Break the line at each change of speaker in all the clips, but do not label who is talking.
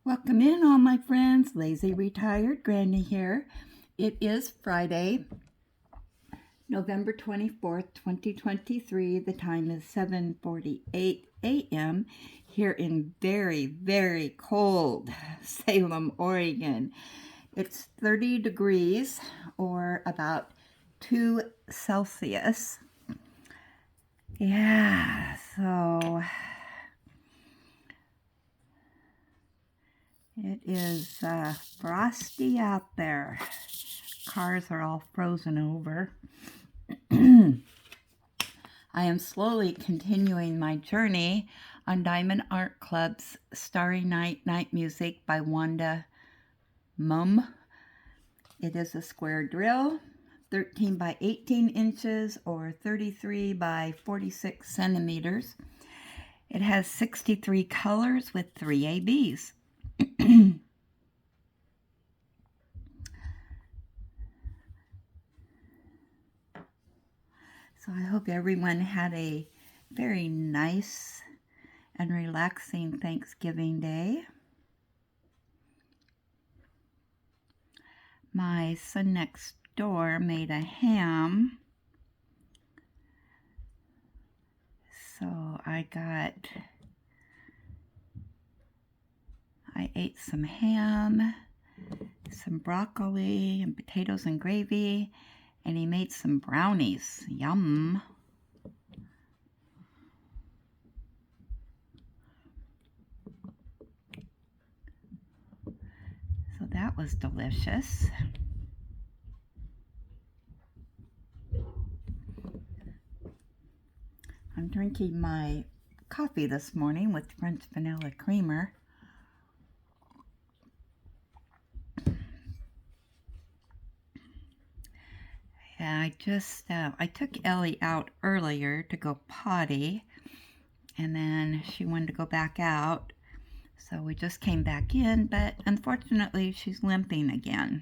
Welcome in, all my friends. Lazy Retired Granny here. It is Friday, November 24th, 2023. The time is 7:48 a.m. here in very, very cold Salem, Oregon. It's 30 degrees or about 2 Celsius. Yeah, so it is frosty out there. Cars are all frozen over. I am slowly continuing my journey on Diamond Art Club's Starry Night Night Music by Wanda Mum. It is a square drill, 13 by 18 inches or 33 by 46 centimeters. It has 63 colors with 3 ABs. So I hope everyone had a very nice and relaxing Thanksgiving Day. My son next door made a ham. So I ate some ham, some broccoli and potatoes and gravy, and he made some brownies. Yum. So that was delicious. I'm drinking my coffee this morning with French vanilla creamer. And I took Ellie out earlier to go potty, and then she wanted to go back out. So we just came back in, but unfortunately she's limping again.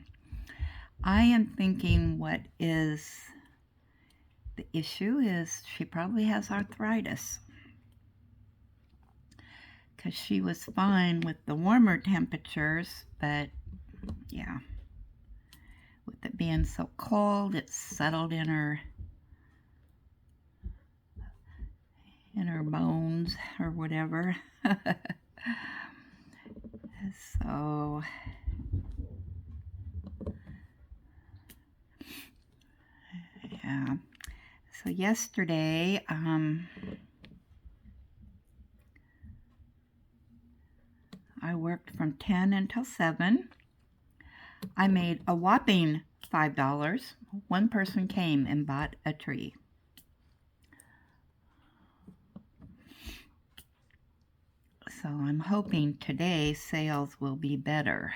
I am thinking what is the issue is she probably has arthritis, because she was fine with the warmer temperatures, but yeah, with it being so cold, it's settled in her bones or whatever. So yeah. So yesterday, I worked from 10 until 7. I made a whopping $5. One person came and bought a tree. So I'm hoping today sales will be better.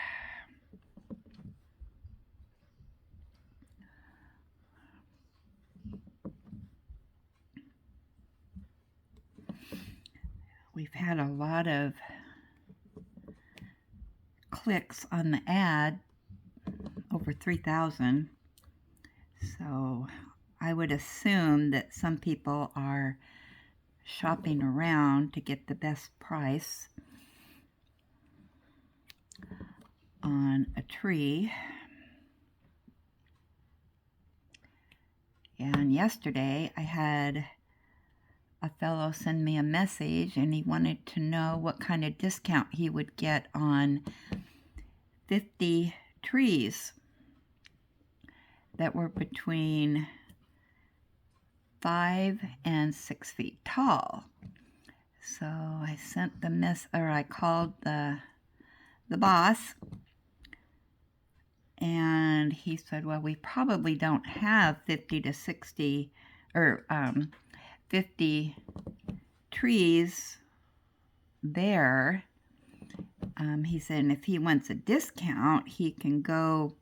We've had a lot of clicks on the ad, over 3,000. So I would assume that some people are shopping around to get the best price on a tree. And yesterday I had a fellow send me a message, and he wanted to know what kind of discount he would get on 50 trees that were between 5 and 6 feet tall. So I sent I called the boss, and he said, well, we probably don't have 50 to 60 or 50 trees there. He said, if he wants a discount, he can go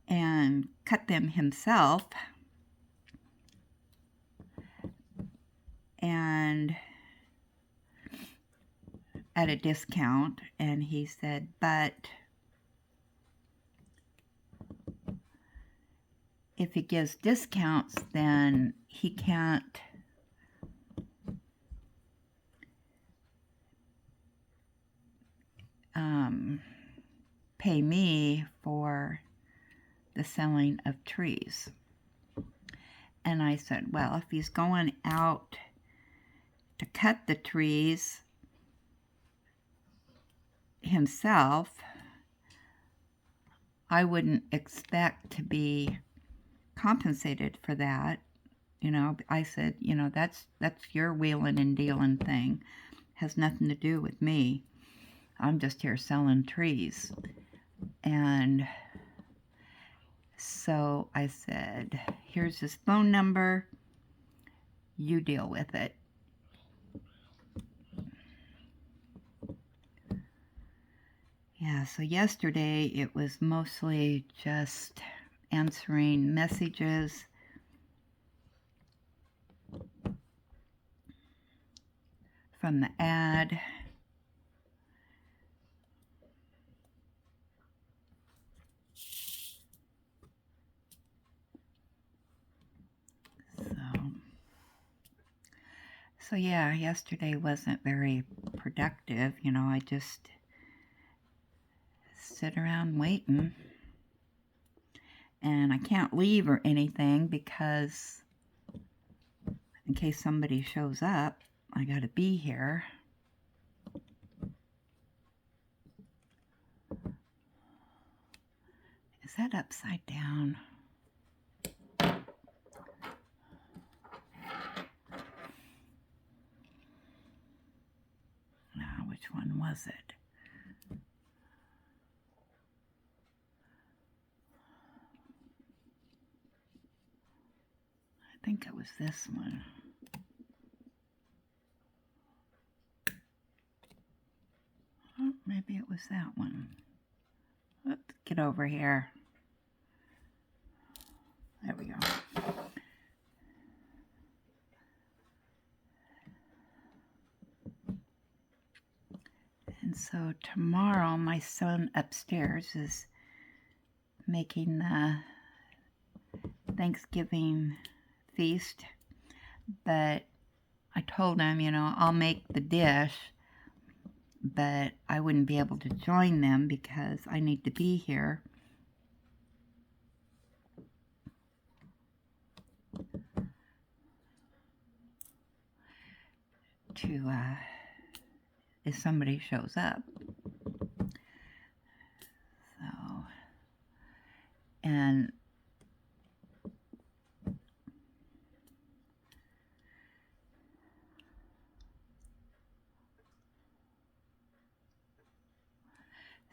and cut them himself. And at a discount. And he said, but if he gives discounts, then he can't pay me for the selling of trees. And I said, well, if he's going out to cut the trees himself, I wouldn't expect to be compensated for that. You know, I said, you know, that's your wheeling and dealing thing. Has nothing to do with me. I'm just here selling trees. And so I said, here's his phone number. You deal with it. Yeah, so yesterday it was mostly just answering messages. From the ad. So yeah, yesterday wasn't very productive. You know, I just sit around waiting. And I can't leave or anything because in case somebody shows up, I gotta be here. Is that upside down? Now, which one was it? I think it was this one. Oh, maybe it was that one. Let's get over here. There we go. And so tomorrow my son upstairs is making the Thanksgiving feast, but I told him, you know, I'll make the dish, but I wouldn't be able to join them because I need to be here. If somebody shows up. So, and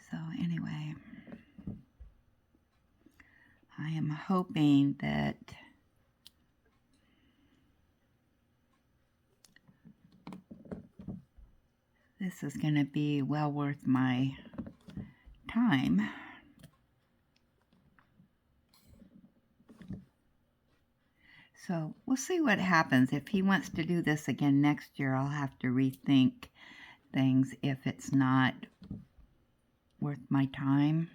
so anyway, I am hoping that this is going to be well worth my time. So we'll see what happens. If he wants to do this again next year, I'll have to rethink things if it's not worth my time.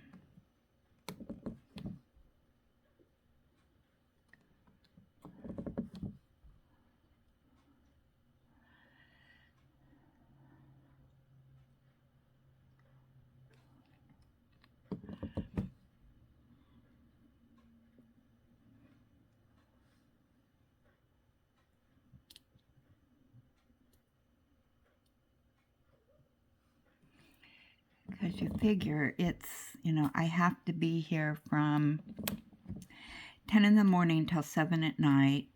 Because you figure it's, you know, I have to be here from 10 in the morning till 7 at night.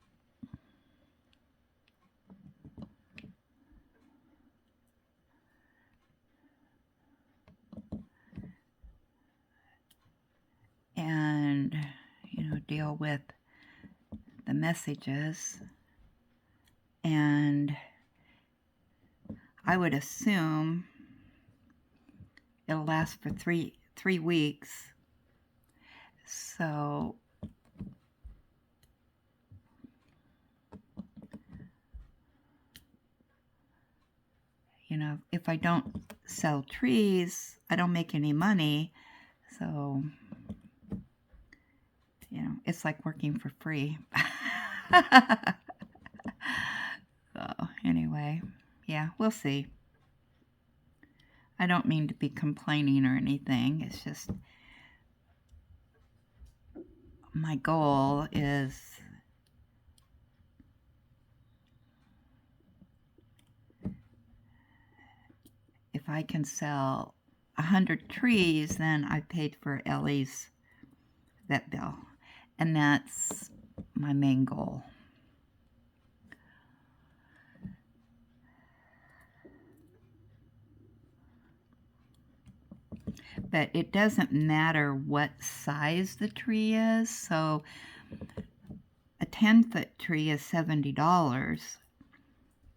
And, you know, deal with the messages. And I would assume it'll last for three weeks. So you know, if I don't sell trees, I don't make any money. So you know, it's like working for free. So anyway, yeah, we'll see. I don't mean to be complaining or anything. It's just my goal is if I can sell 100 trees, then I paid for Ellie's vet bill. And that's my main goal. But it doesn't matter what size the tree is. So a 10-foot tree is $70,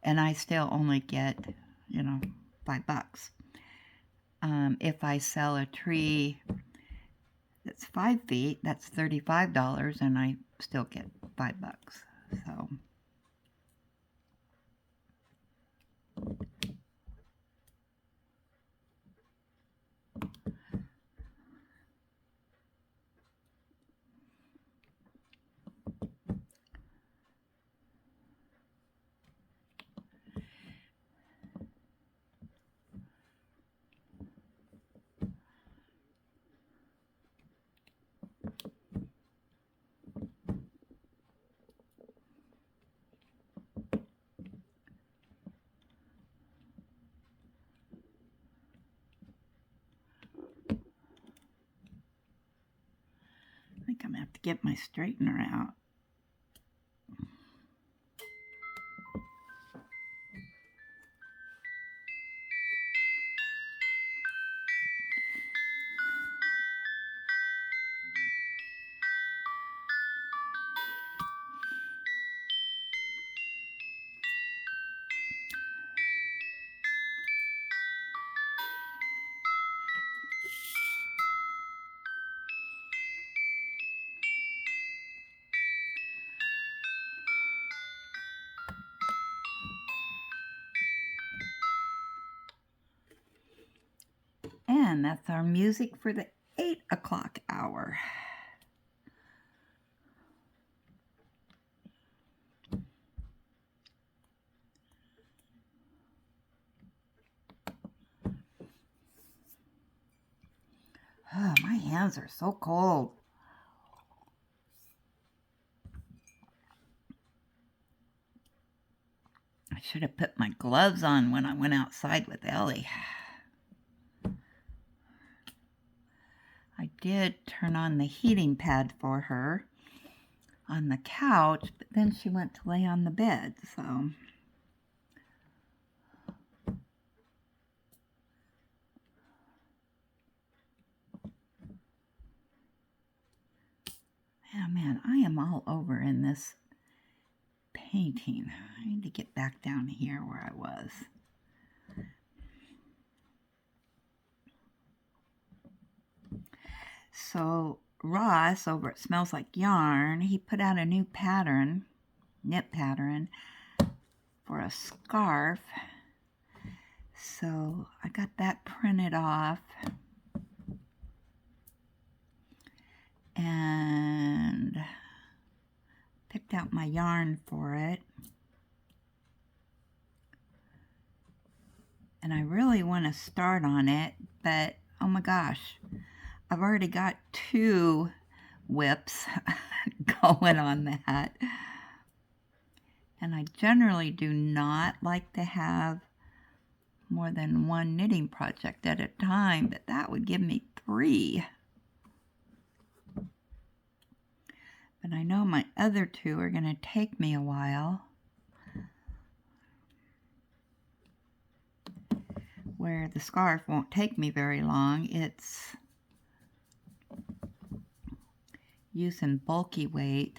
and I still only get, you know, $5. If I sell a tree that's 5 feet, that's $35, and I still get $5. So I think I'm going to have to get my straightener out. And that's our music for the 8 o'clock hour. Oh, my hands are so cold. I should have put my gloves on when I went outside with Ellie. I did turn on the heating pad for her on the couch, but then she went to lay on the bed, so. Oh man, I am all over in this painting. I need to get back down here where I was. So Ross over at Smells Like Yarn, he put out a new pattern, knit pattern, for a scarf. So I got that printed off. And picked out my yarn for it. And I really want to start on it, but oh my gosh, I've already got 2 whips going on that. And I generally do not like to have more than 1 knitting project at a time, but that would give me 3. But I know my other 2 are going to take me a while. Where the scarf won't take me very long. It's using bulky weight.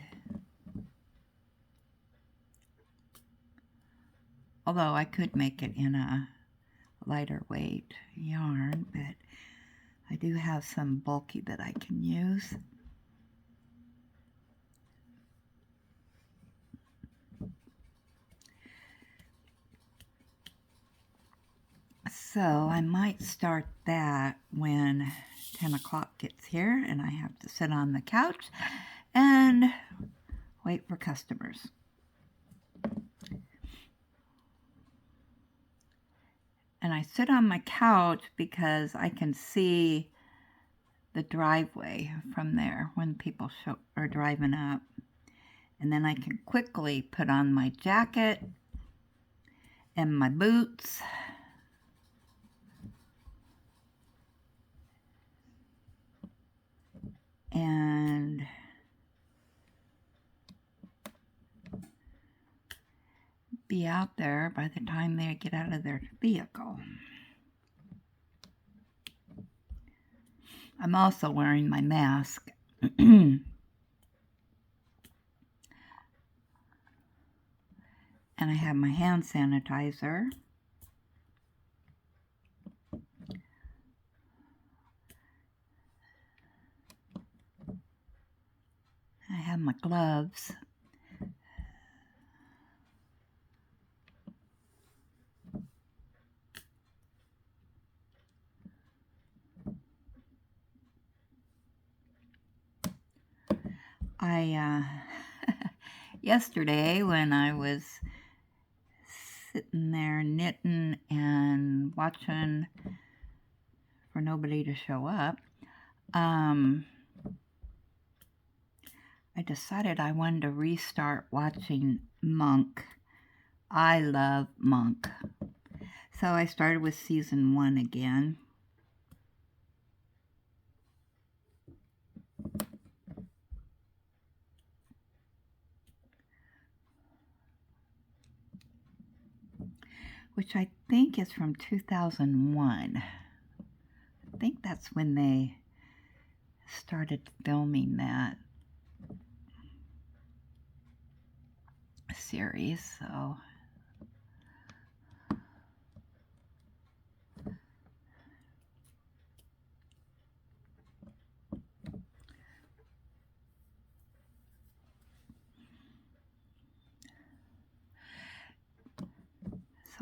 Although I could make it in a lighter weight yarn, but I do have some bulky that I can use. So I might start that when 10 o'clock gets here and I have to sit on the couch and wait for customers. And I sit on my couch because I can see the driveway from there when people are driving up. And then I can quickly put on my jacket and my boots and be out there by the time they get out of their vehicle. I'm also wearing my mask. And I have my hand sanitizer. I have my gloves. Yesterday when I was sitting there knitting and watching for nobody to show up, I decided I wanted to restart watching Monk. I love Monk. So I started with season 1 again. Which I think is from 2001. I think that's when they started filming that series, so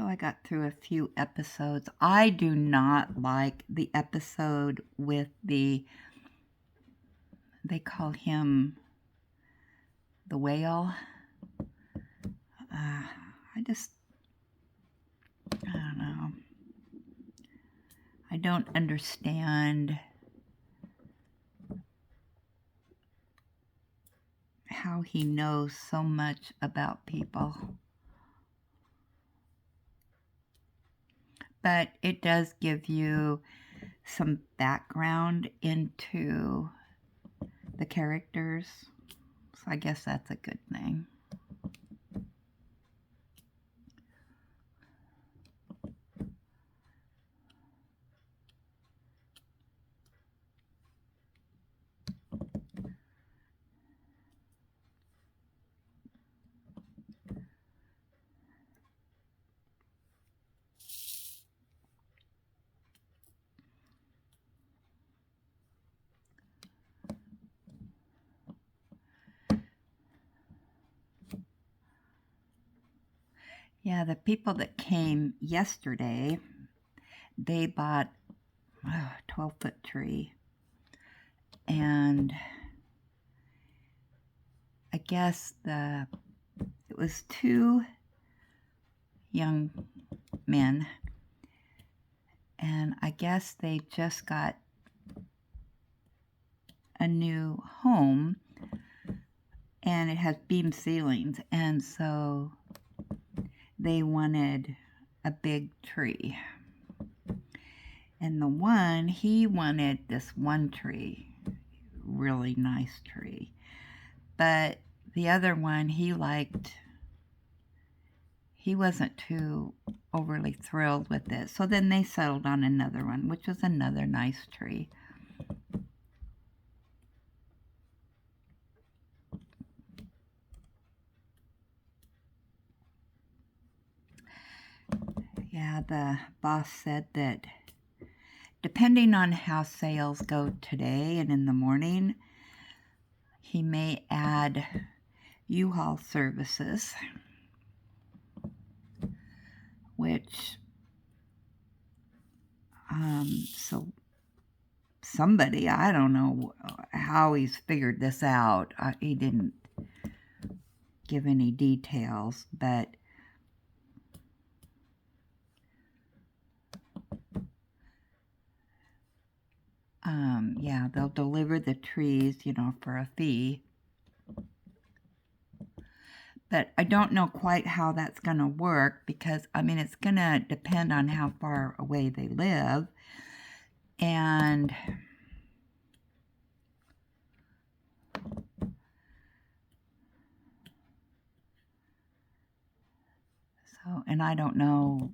I got through a few episodes. I do not like the episode with they call him the whale. I don't know. I don't understand how he knows so much about people. But it does give you some background into the characters, so I guess that's a good thing. Yeah, the people that came yesterday, they bought a 12-foot tree. And I guess it was 2 young men. And I guess they just got a new home. And it has beam ceilings. And so they wanted a big tree. And the one, he wanted this one tree, really nice tree. But the other one, he wasn't too overly thrilled with it. So then they settled on another one, which was another nice tree. Yeah, the boss said that depending on how sales go today and in the morning, he may add U-Haul services, which, so somebody, I don't know how he's figured this out. He didn't give any details, but they'll deliver the trees, for a fee. But I don't know quite how that's going to work because, it's going to depend on how far away they live. And so, and I don't know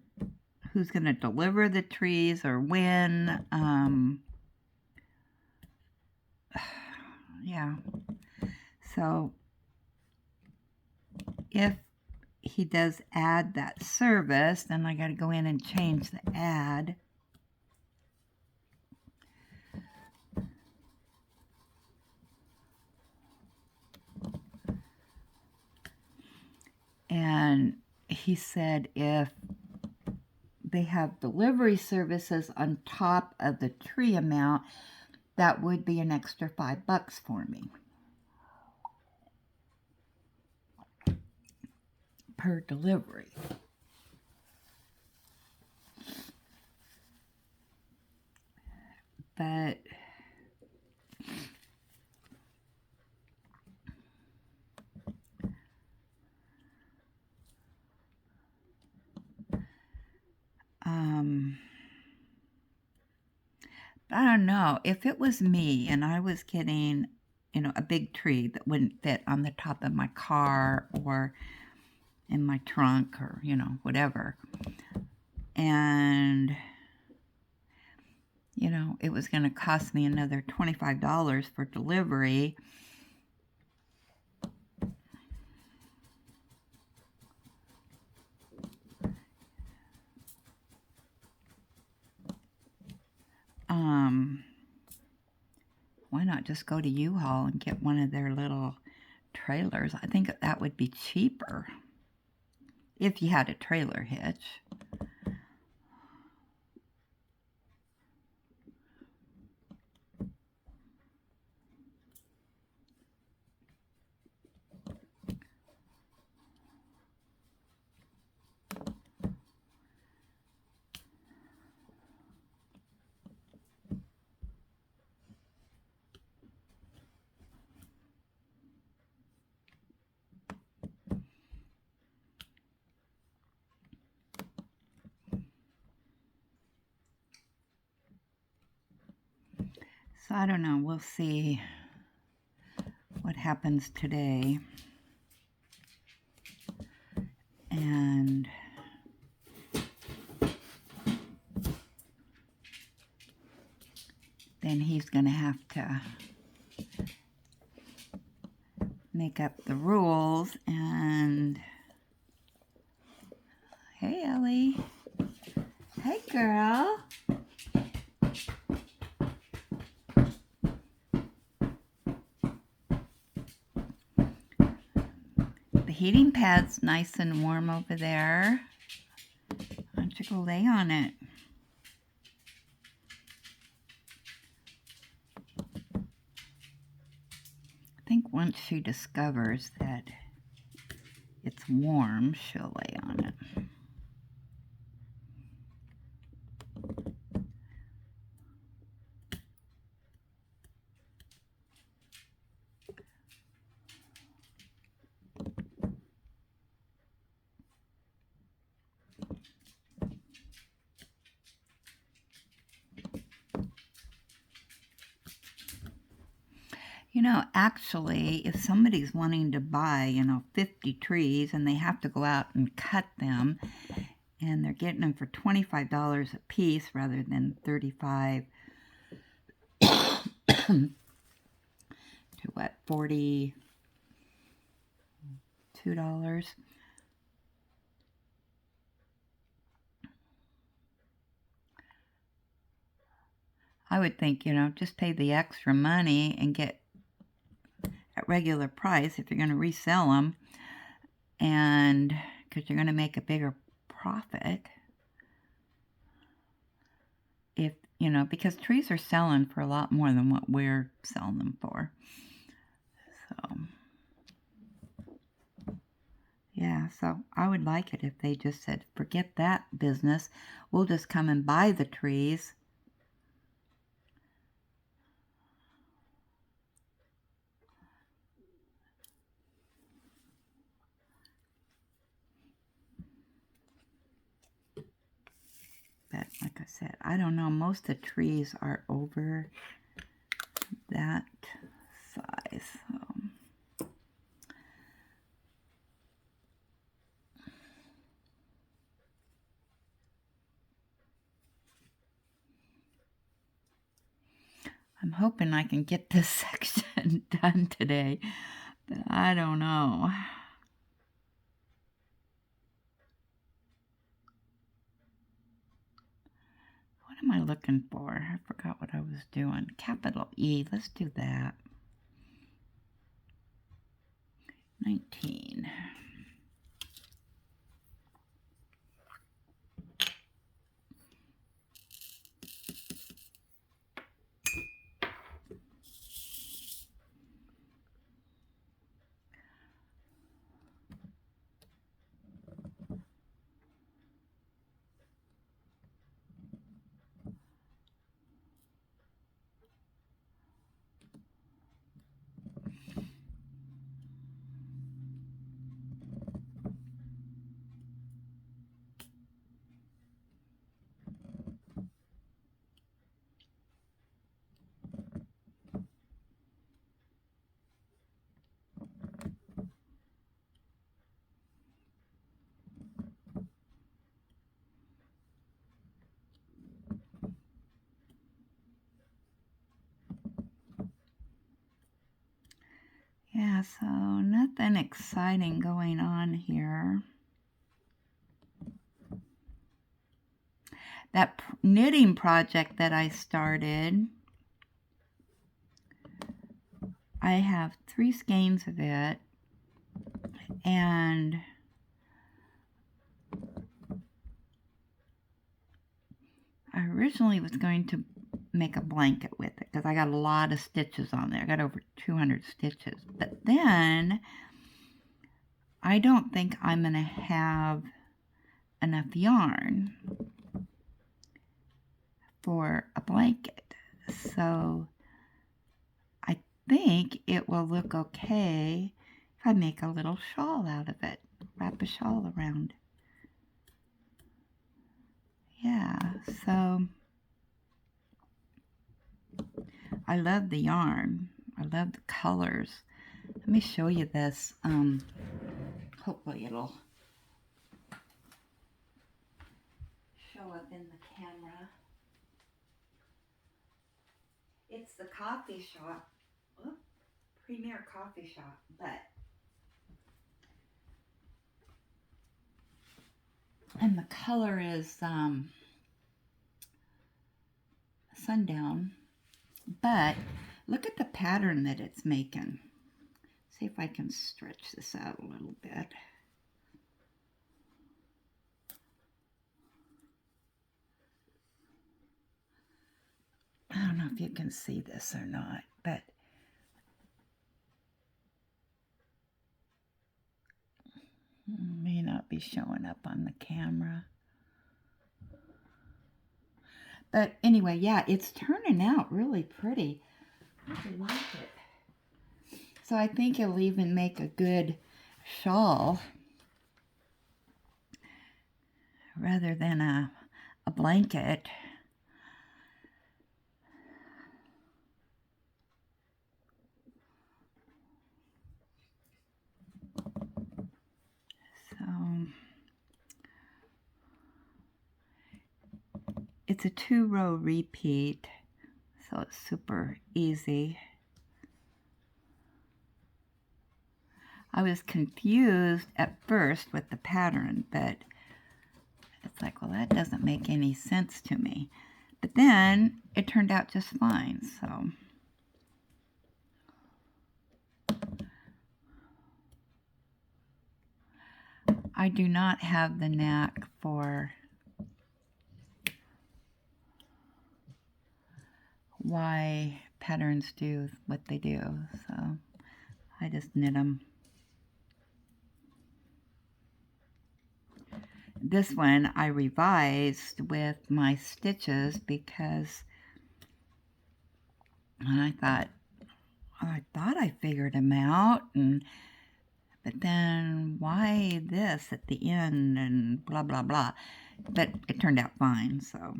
who's going to deliver the trees or when. Yeah. So if he does add that service, then I got to go in and change the ad. And he said if they have delivery services on top of the tree amount, that would be an extra $5 for me per delivery. But I don't know. If it was me and I was getting, a big tree that wouldn't fit on the top of my car or in my trunk or, whatever. And, it was going to cost me another $25 for delivery. Why not just go to U-Haul and get one of their little trailers? I think that would be cheaper if you had a trailer hitch. So I don't know. We'll see what happens today. And then he's going to have to make up the rules. And hey, Ellie. Hey, girl. The heating pad's nice and warm over there. Why don't you go lay on it? I think once she discovers that it's warm, she'll lay on it. Actually, if somebody's wanting to buy, 50 trees and they have to go out and cut them, and they're getting them for $25 a piece rather than $35 to what, $42? I would think, just pay the extra money and get at regular price if you're going to resell them, and because you're going to make a bigger profit if, because trees are selling for a lot more than what we're selling them for. So, yeah, so I would like it if they just said, forget that business. We'll just come and buy the trees. said, I don't know, most of the trees are over that size. So. I'm hoping I can get this section done today, but I don't know. What am I looking for? I forgot what I was doing. Capital E, let's do that. 19. Yeah, so nothing exciting going on here. That knitting project that I started, I have 3 skeins of it, and I originally was going to make a blanket with it because I got a lot of stitches on there. I got over 200 stitches. But then I don't think I'm going to have enough yarn for a blanket. So I think it will look okay if I make a little shawl out of it. Wrap a shawl around. Yeah, so I love the yarn. I love the colors. Let me show you this. Hopefully it'll show up in the camera. It's the coffee shop, Premier Coffee Shop, and the color is sundown, but look at the pattern that it's making. See if I can stretch this out a little bit. I don't know if you can see this or not, but may not be showing up on the camera. But anyway, yeah, it's turning out really pretty. I really like it. So I think it'll even make a good shawl rather than a blanket. So it's a 2-row repeat, so it's super easy. I was confused at first with the pattern, but it's like, well, that doesn't make any sense to me. But then it turned out just fine, so. I do not have the knack for why patterns do what they do, so I just knit them. This one I revised with my stitches because I thought I figured them out, but then why this at the end and blah blah blah. But it turned out fine, so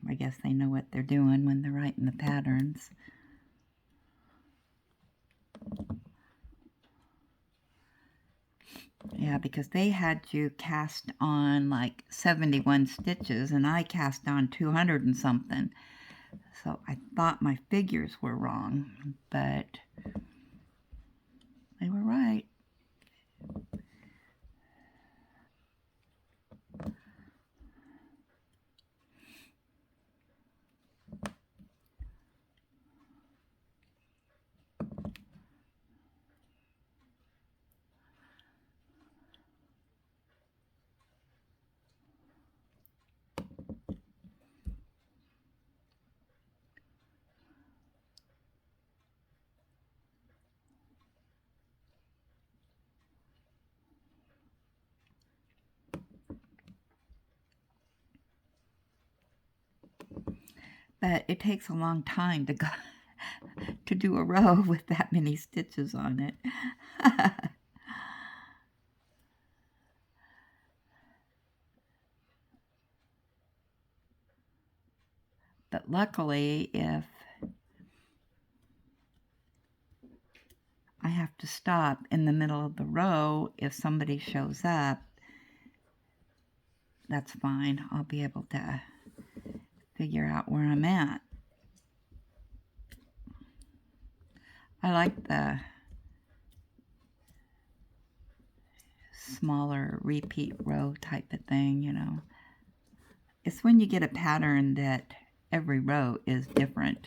I guess they know what they're doing when they're writing the patterns. Yeah, because they had you cast on like 71 stitches and I cast on 200 and something. So I thought my figures were wrong, but they were right. But it takes a long time to go to do a row with that many stitches on it. But luckily, if I have to stop in the middle of the row, if somebody shows up, that's fine. I'll be able to figure out where I'm at. I like the smaller repeat row type of thing, you know. It's when you get a pattern that every row is different.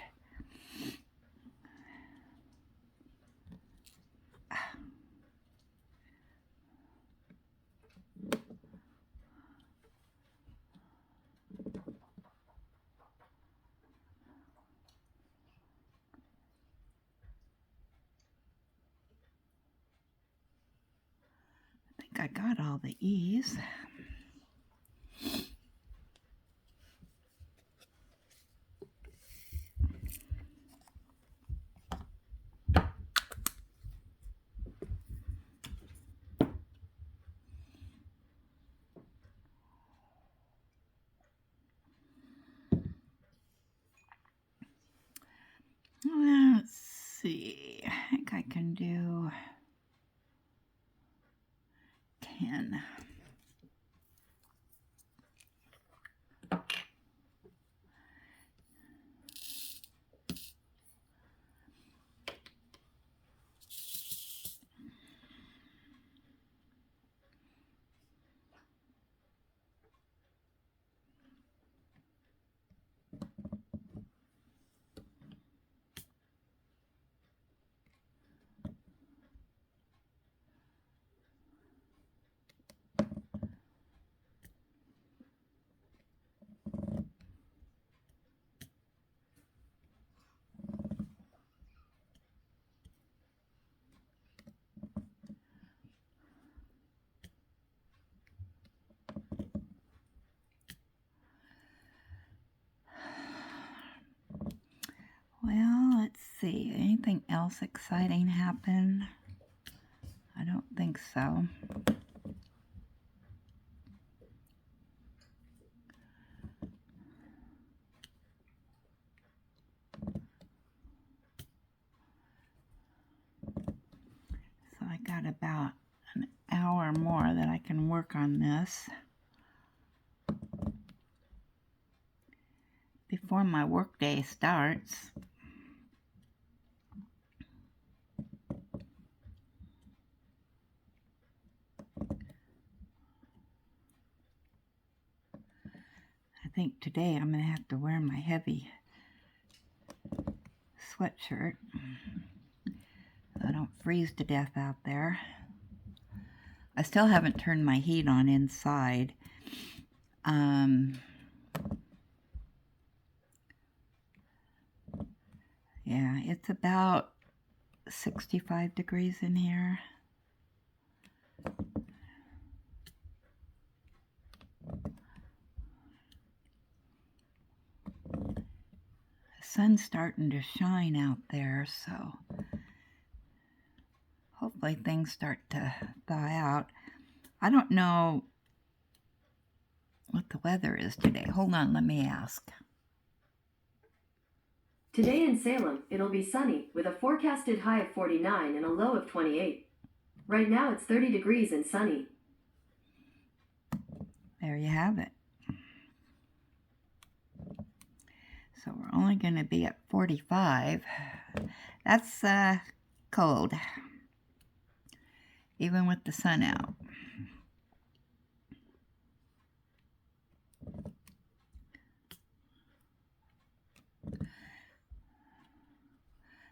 I think I got all the E's. Let's see. I think I can do 10. Well, let's see. Anything else exciting happen? I don't think so. So I got about an hour more that I can work on this before my workday starts. I think today I'm going to have to wear my heavy sweatshirt so I don't freeze to death out there. I still haven't turned my heat on inside. Yeah, it's about 65 degrees in here. The sun's starting to shine out there, so hopefully things start to thaw out. I don't know what the weather is today. Hold on, let me ask.
Today in Salem, it'll be sunny with a forecasted high of 49 and a low of 28. Right now it's 30 degrees and sunny.
There you have it. So we're only going to be at 45. That's cold, even with the sun out.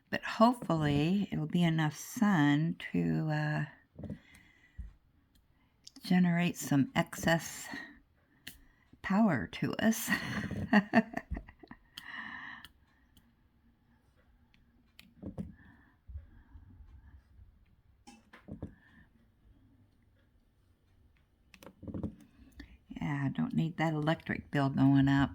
But hopefully it'll be enough sun to generate some excess power to us. Yeah, I don't need that electric bill going up.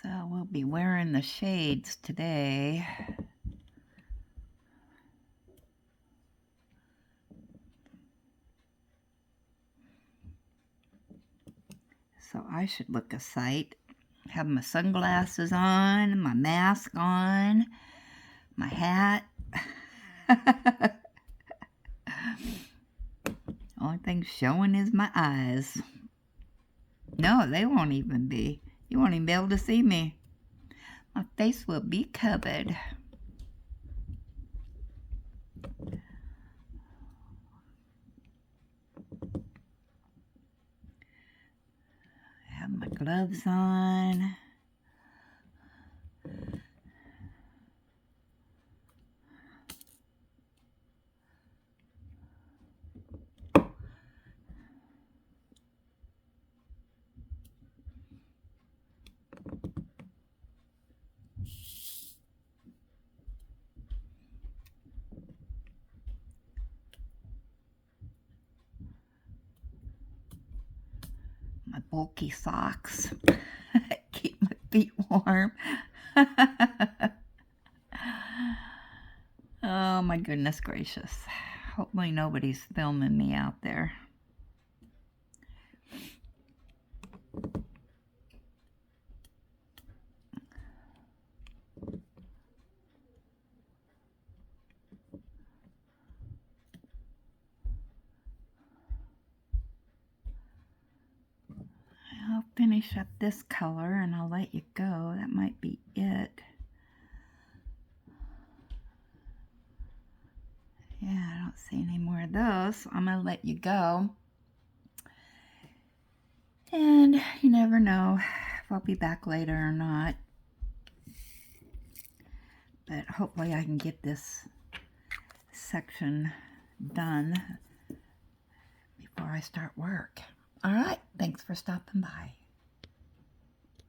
So we'll be wearing the shades today. So I should look a sight. Have my sunglasses on, my mask on, my hat. Only thing showing is my eyes. No, they won't even be. You won't even be able to see me. My face will be covered. I have my gloves on. My bulky socks. Keep my feet warm. Oh my goodness gracious. Hopefully nobody's filming me out there. I'll finish up this color and I'll let you go. That might be it. Yeah, I don't see any more of those, so I'm going to let you go. And you never know if I'll be back later or not. But hopefully I can get this section done before I start work. All right, thanks for stopping by.